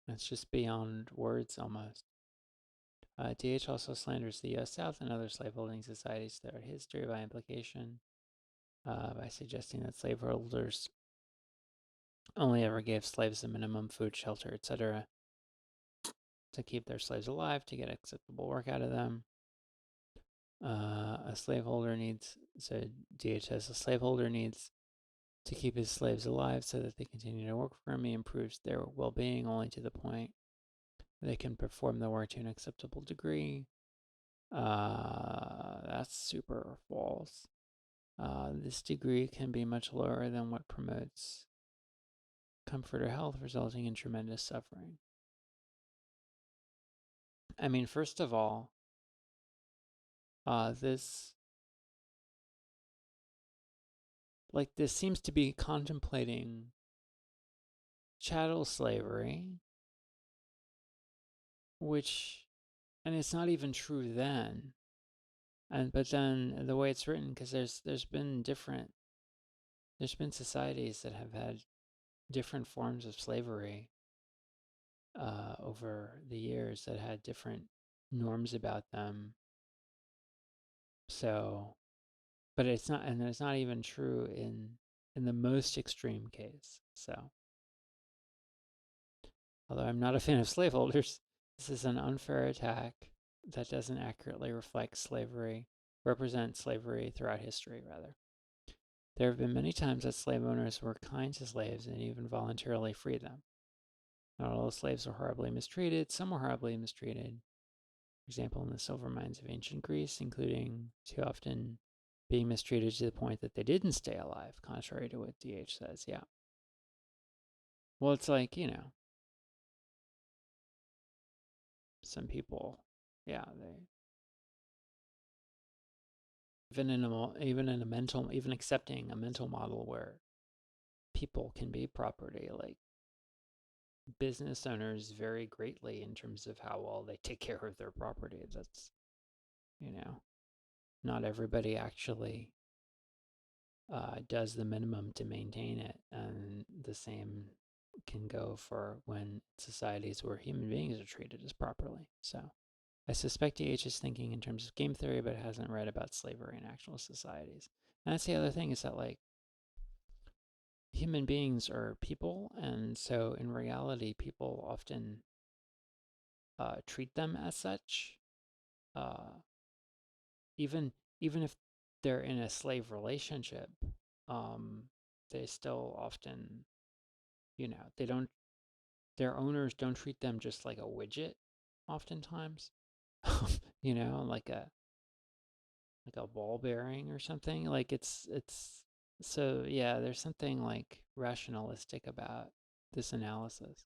Speaker 1: it's just beyond words almost. DH also slanders the U.S. South and other slaveholding societies throughout history by implication, by suggesting that slaveholders only ever gave slaves the minimum food, shelter, etc., to keep their slaves alive, to get acceptable work out of them. A slaveholder needs, so DH says, a slaveholder needs to keep his slaves alive so that they continue to work for him. He improves their well being only to the point they can perform the work to an acceptable degree. That's super false. This degree can be much lower than what promotes comfort or health, resulting in tremendous suffering. I mean, first of all, this like this seems to be contemplating chattel slavery, which, and it's not even true then. And but then the way it's written, because there's been societies that have had different forms of slavery over the years that had different norms about them. So, but it's not, and it's not even true in the most extreme case. So, although I'm not a fan of slaveholders, this is an unfair attack that doesn't accurately represent slavery throughout history, rather. There have been many times that slave owners were kind to slaves and even voluntarily freed them. Not all slaves were horribly mistreated, some were horribly mistreated. For example, in the silver mines of ancient Greece, including too often being mistreated to the point that they didn't stay alive, contrary to what DH says. Yeah. Well, it's like, some people, yeah, they even accepting a mental model where people can be property, like business owners vary greatly in terms of how well they take care of their property. That's, you know, not everybody actually does the minimum to maintain it. And the same can go for when societies where human beings are treated as properly. So I suspect DH is thinking in terms of game theory, but hasn't read about slavery in actual societies. And that's the other thing, is that like human beings are people, and so in reality, people often treat them as such, uh, even even if they're in a slave relationship. Um, they still often, they don't. Their owners don't treat them just like a widget. Oftentimes, like a ball bearing or something. Like it's so yeah. There's something like rationalistic about this analysis.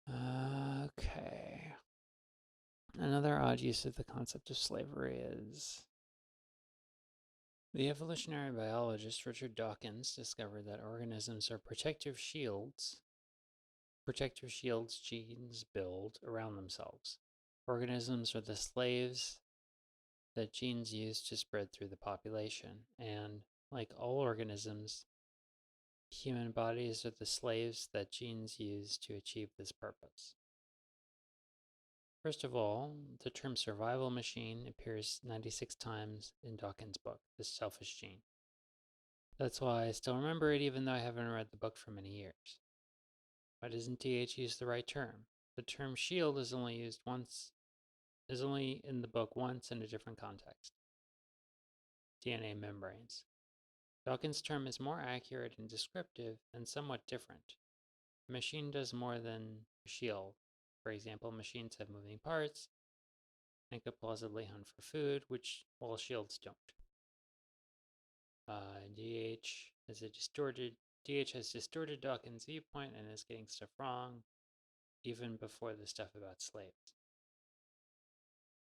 Speaker 1: Okay. Another odd use of the concept of slavery is the evolutionary biologist Richard Dawkins discovered that organisms are protective shields genes build around themselves. Organisms are the slaves that genes use to spread through the population, and like all organisms, human bodies are the slaves that genes use to achieve this purpose. First of all, the term survival machine appears 96 times in Dawkins' book, The Selfish Gene. That's why I still remember it even though I haven't read the book for many years. Why doesn't DH use the right term? The term shield is only in the book once in a different context. DNA membranes. Dawkins' term is more accurate and descriptive and somewhat different. A machine does more than a shield. For example, machines have moving parts and could plausibly hunt for food, while shields don't. DH has distorted Dawkins' viewpoint and is getting stuff wrong, even before the stuff about slaves.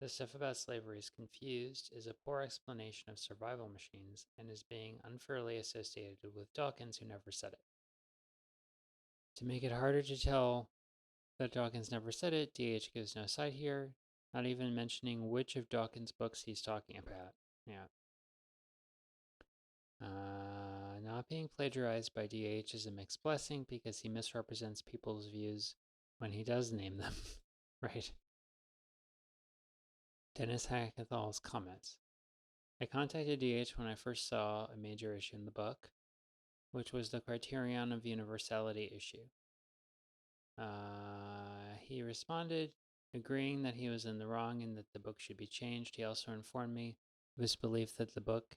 Speaker 1: The stuff about slavery is confused, is a poor explanation of survival machines, and is being unfairly associated with Dawkins, who never said it. To make it harder to tell that Dawkins never said it, DH gives no side here, not even mentioning which of Dawkins' books he's talking about. Yeah. Not being plagiarized by DH is a mixed blessing because he misrepresents people's views when he does name them. Right. Dennis Hackethal's comments. I contacted DH when I first saw a major issue in the book, which was the Criterion of Universality issue. He responded, agreeing that he was in the wrong and that the book should be changed. He also informed me of his belief that the book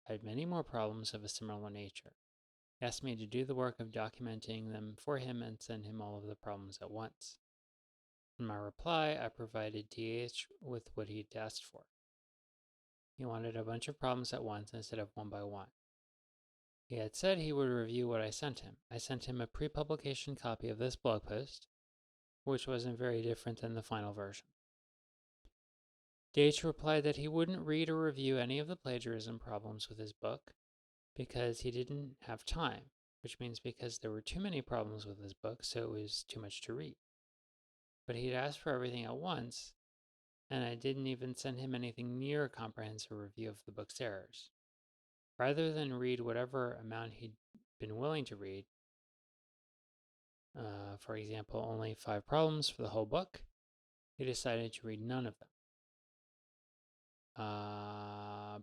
Speaker 1: had many more problems of a similar nature. He asked me to do the work of documenting them for him and send him all of the problems at once. In my reply, I provided DH with what he'd asked for. He wanted a bunch of problems at once instead of one by one. He had said he would review what I sent him. I sent him a pre-publication copy of this blog post, which wasn't very different than the final version. DH replied that he wouldn't read or review any of the plagiarism problems with his book because he didn't have time, which means because there were too many problems with his book, so it was too much to read. But he'd asked for everything at once, and I didn't even send him anything near a comprehensive review of the book's errors. Rather than read whatever amount he'd been willing to read, for example, only 5 problems for the whole book, he decided to read none of them.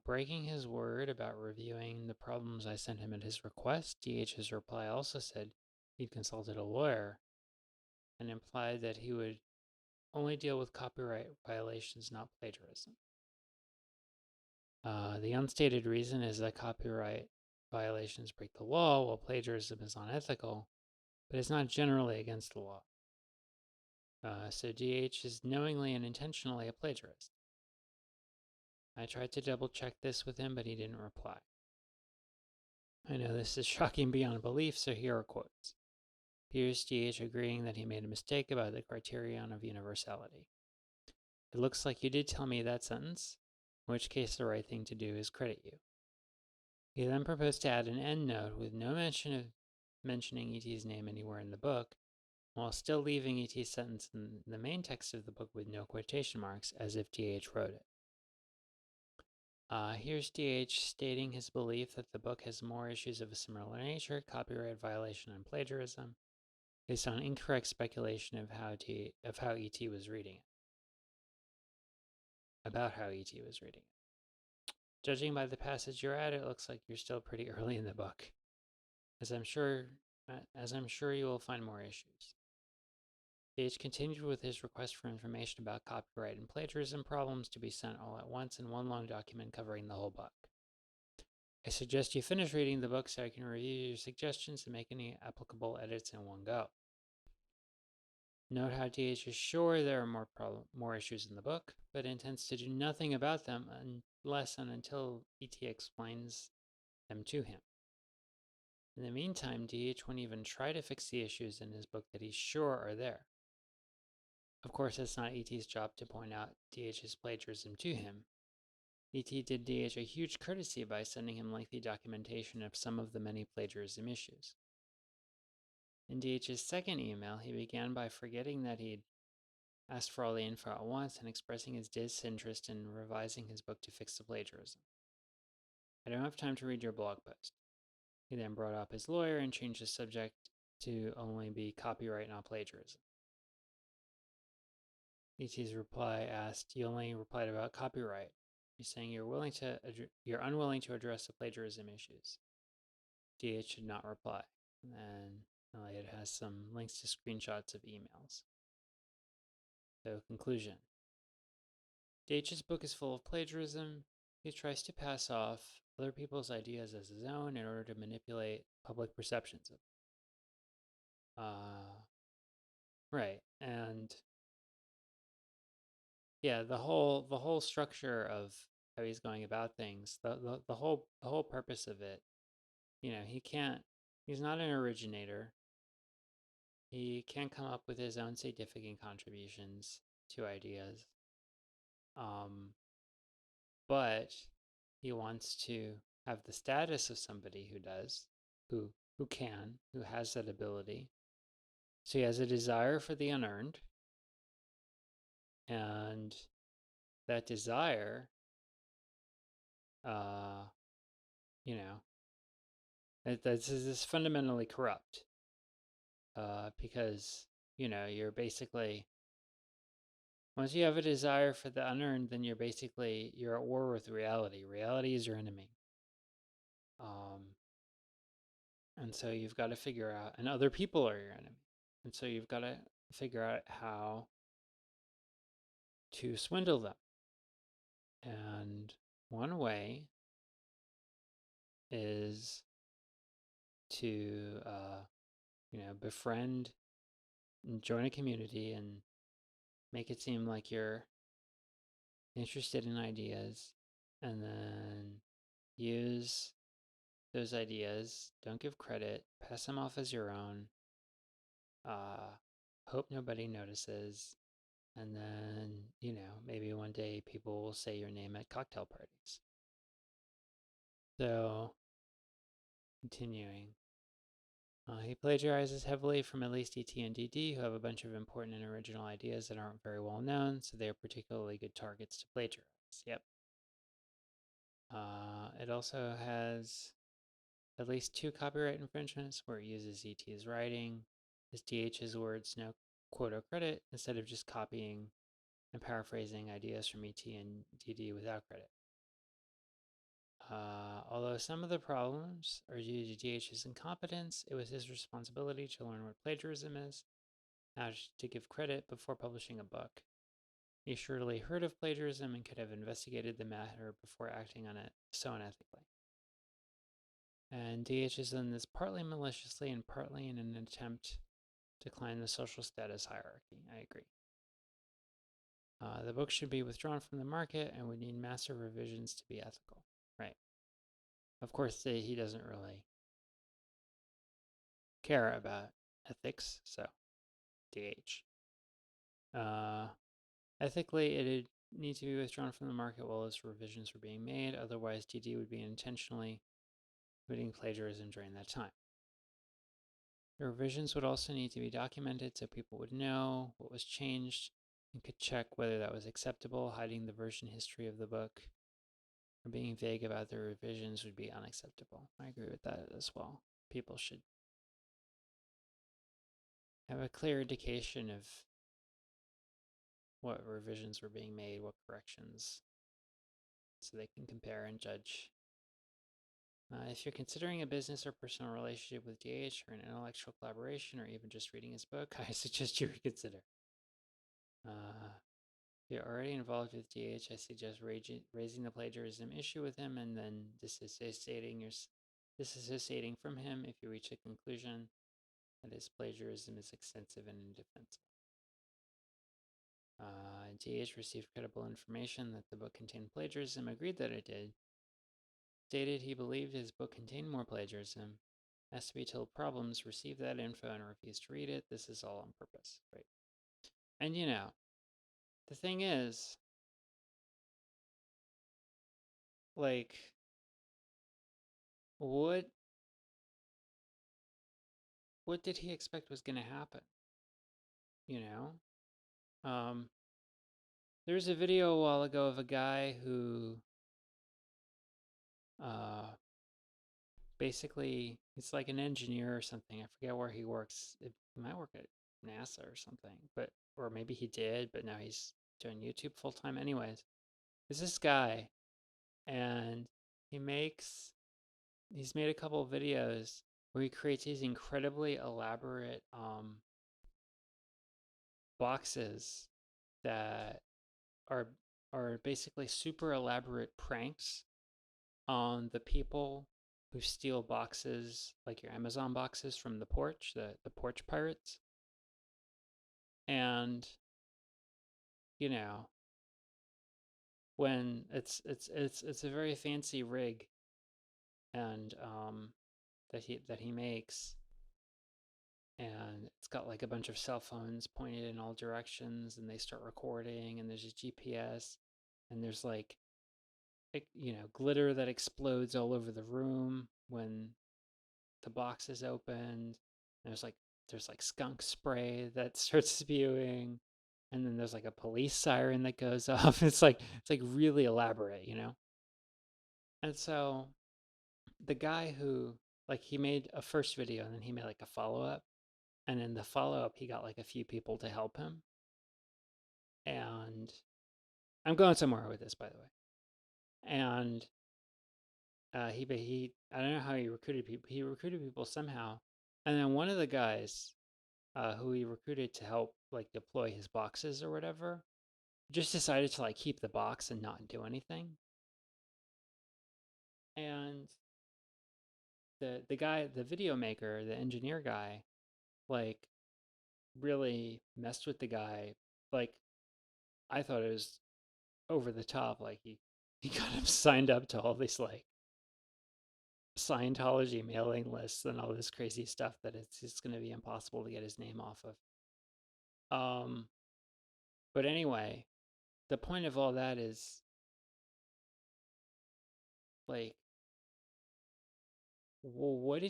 Speaker 1: Breaking his word about reviewing the problems I sent him at his request, DH's reply also said he'd consulted a lawyer and implied that he would only deal with copyright violations, not plagiarism. The unstated reason is that copyright violations break the law, while plagiarism is unethical, but it's not generally against the law. So DH is knowingly and intentionally a plagiarist. I tried to double check this with him, but he didn't reply. I know this is shocking beyond belief, so here are quotes. Here's DH agreeing that he made a mistake about the criterion of universality. It looks like you did tell me that sentence, in which case the right thing to do is credit you. He then proposed to add an endnote with no mention of mentioning ET's name anywhere in the book, while still leaving ET's sentence in the main text of the book with no quotation marks, as if DH wrote it. Here's DH stating his belief that the book has more issues of a similar nature, copyright violation and plagiarism, based on incorrect speculation of how ET was reading it. About how ET was reading it. Judging by the passage you're at, it looks like you're still pretty early in the book, as I'm sure you will find more issues. DH continued with his request for information about copyright and plagiarism problems to be sent all at once in one long document covering the whole book. I suggest you finish reading the book so I can review your suggestions and make any applicable edits in one go. Note how DH is sure there are more issues in the book, but intends to do nothing about them unless and until ET explains them to him. In the meantime, DH won't even try to fix the issues in his book that he's sure are there. Of course, it's not ET's job to point out DH's plagiarism to him. ET did DH a huge courtesy by sending him lengthy documentation of some of the many plagiarism issues. In DH's second email, he began by forgetting that he'd asked for all the info at once and expressing his disinterest in revising his book to fix the plagiarism. I don't have time to read your blog post. He then brought up his lawyer and changed the subject to only be copyright, not plagiarism. ET's reply asked, you only replied about copyright. You're saying you're unwilling to address the plagiarism issues. DH did not reply. And Elliot has some links to screenshots of emails. So, conclusion. DH's book is full of plagiarism. He tries to pass off other people's ideas as his own in order to manipulate public perceptions of it. Right. And yeah, the whole structure of how he's going about things, the whole purpose of it, he's not an originator. He can't come up with his own significant contributions to ideas. But he wants to have the status of somebody who does, who has that ability. So he has a desire for the unearned, and that desire, this is fundamentally corrupt, because you're basically, once you have a desire for the unearned, then you're at war with reality. Reality is your enemy. And so you've got to figure out, and other people are your enemy. And so you've got to figure out how to swindle them. And one way is to, befriend and join a community and make it seem like you're interested in ideas, and then use those ideas, don't give credit, pass them off as your own, hope nobody notices, And then, maybe one day people will say your name at cocktail parties. So, continuing. He plagiarizes heavily from at least ET and DD, who have a bunch of important and original ideas that aren't very well known, so they are particularly good targets to plagiarize. Yep. It also has at least 2 copyright infringements where it uses ET's writing as DH's words, no quote or credit, instead of just copying and paraphrasing ideas from ET and DD without credit. Although some of the problems are due to DH's incompetence, it was his responsibility to learn what plagiarism is, how to give credit before publishing a book. He surely heard of plagiarism and could have investigated the matter before acting on it so unethically. And DH has done this partly maliciously and partly in an attempt to climb the social status hierarchy. I agree. The book should be withdrawn from the market and would need massive revisions to be ethical. Right. Of course, he doesn't really care about ethics, so DH. Ethically, it'd need to be withdrawn from the market while its revisions were being made. Otherwise, DD would be intentionally committing plagiarism during that time. The revisions would also need to be documented so people would know what was changed and could check whether that was acceptable. Hiding the version history of the book or being vague about the revisions would be unacceptable. I agree with that as well. People should have a clear indication of what revisions were being made, what corrections, so they can compare and judge. If you're considering a business or personal relationship with DH or an intellectual collaboration or even just reading his book, I suggest you reconsider. If you're already involved with DH, I suggest raising the plagiarism issue with him and then disassociating from him if you reach a conclusion that his plagiarism is extensive and indefensible. DH received credible information that the book contained plagiarism, agreed that it did, stated he believed his book contained more plagiarism, asked to be told problems, received that info, and refused to read it. This is all on purpose, right? And the thing is, like, what did he expect was going to happen? You know, there's a video a while ago of a guy who, uh, basically, he's like an engineer or something. I forget where he works. He might work at NASA or something, or maybe he did, but now he's doing YouTube full time. Anyways, there's this guy, and he makes he's made a couple of videos where he creates these incredibly elaborate boxes that are basically super elaborate pranks on the people who steal boxes, like your Amazon boxes from the porch, the porch pirates. And you know, when it's a very fancy rig, and that he makes, and it's got like a bunch of cell phones pointed in all directions, and they start recording, and there's a GPS, and there's like glitter that explodes all over the room when the box is opened. There's like skunk spray that starts spewing, and then there's like a police siren that goes off. It's like really elaborate. And so the guy who, like, he made a first video and then he made like a follow-up, and in the follow-up he got like a few people to help him. And I'm going somewhere with this, by the way. And he I don't know how he recruited people. He recruited people somehow, and then one of the guys who he recruited to help like deploy his boxes or whatever just decided to like keep the box and not do anything. And the guy, the video maker, the engineer guy, like really messed with the guy. Like, I thought it was over the top. Like, he got him signed up to all these like Scientology mailing lists and all this crazy stuff that it's going to be impossible to get his name off of. But anyway, the point of all that is like, well, what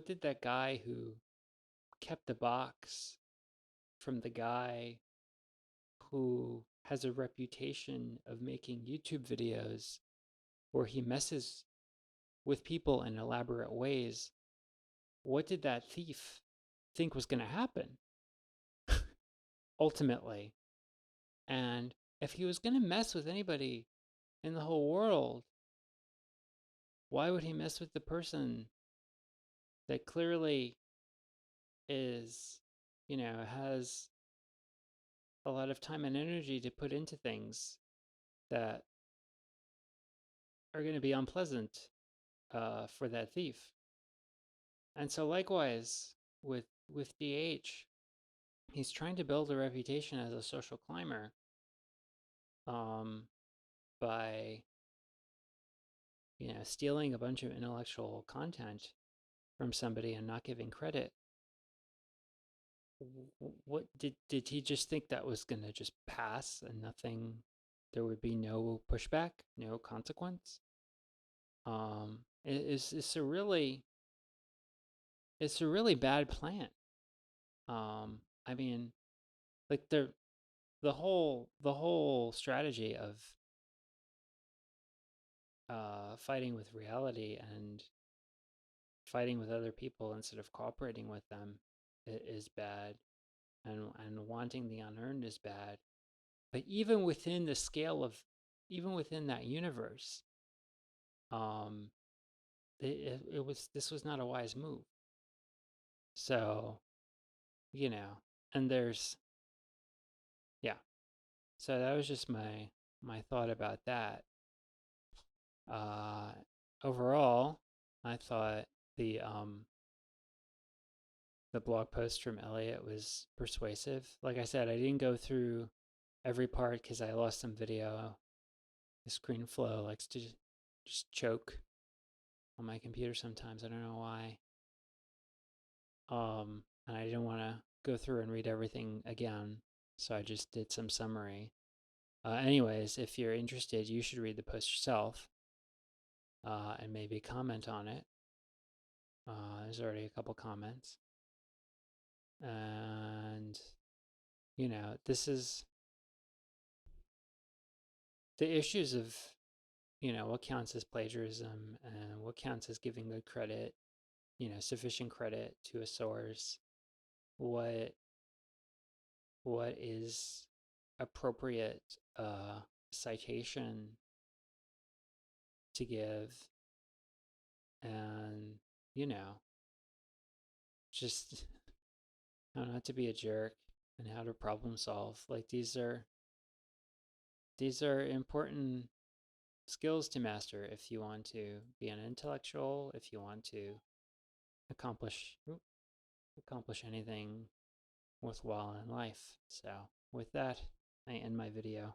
Speaker 1: did that guy who kept the box from the guy who has a reputation of making YouTube videos where he messes with people in elaborate ways? What did that thief think was going to happen ultimately? And if he was going to mess with anybody in the whole world, why would he mess with the person that clearly is, has a lot of time and energy to put into things that are going to be unpleasant for that thief? And so likewise with DH, he's trying to build a reputation as a social climber um, by stealing a bunch of intellectual content from somebody and not giving credit. What did he just think that was going to just pass and nothing, there would be no pushback, no consequence? It's a really bad plan. I mean, like the whole strategy of fighting with reality and fighting with other people instead of cooperating with them is bad, and wanting the unearned is bad. But even within the scale of, even within that universe, um, it was this was not a wise move. So you know, and there's yeah. So that was just my thought about that. Uh, Overall, I thought the blog post from Elliot was persuasive. Like I said, I didn't go through every part because I lost some video. The screen flow likes to just choke on my computer sometimes. I don't know why. And I didn't want to go through and read everything again, so I just did some summary. Anyways, if you're interested, you should read the post yourself and maybe comment on it. There's already a couple comments. And, this is the issues of, what counts as plagiarism and what counts as giving good credit, sufficient credit to a source, what is appropriate citation to give, and, you know, just how not to be a jerk and how to problem solve. Like these are important skills to master if you want to be an intellectual, if you want to accomplish anything worthwhile in life. So with that, I end my video.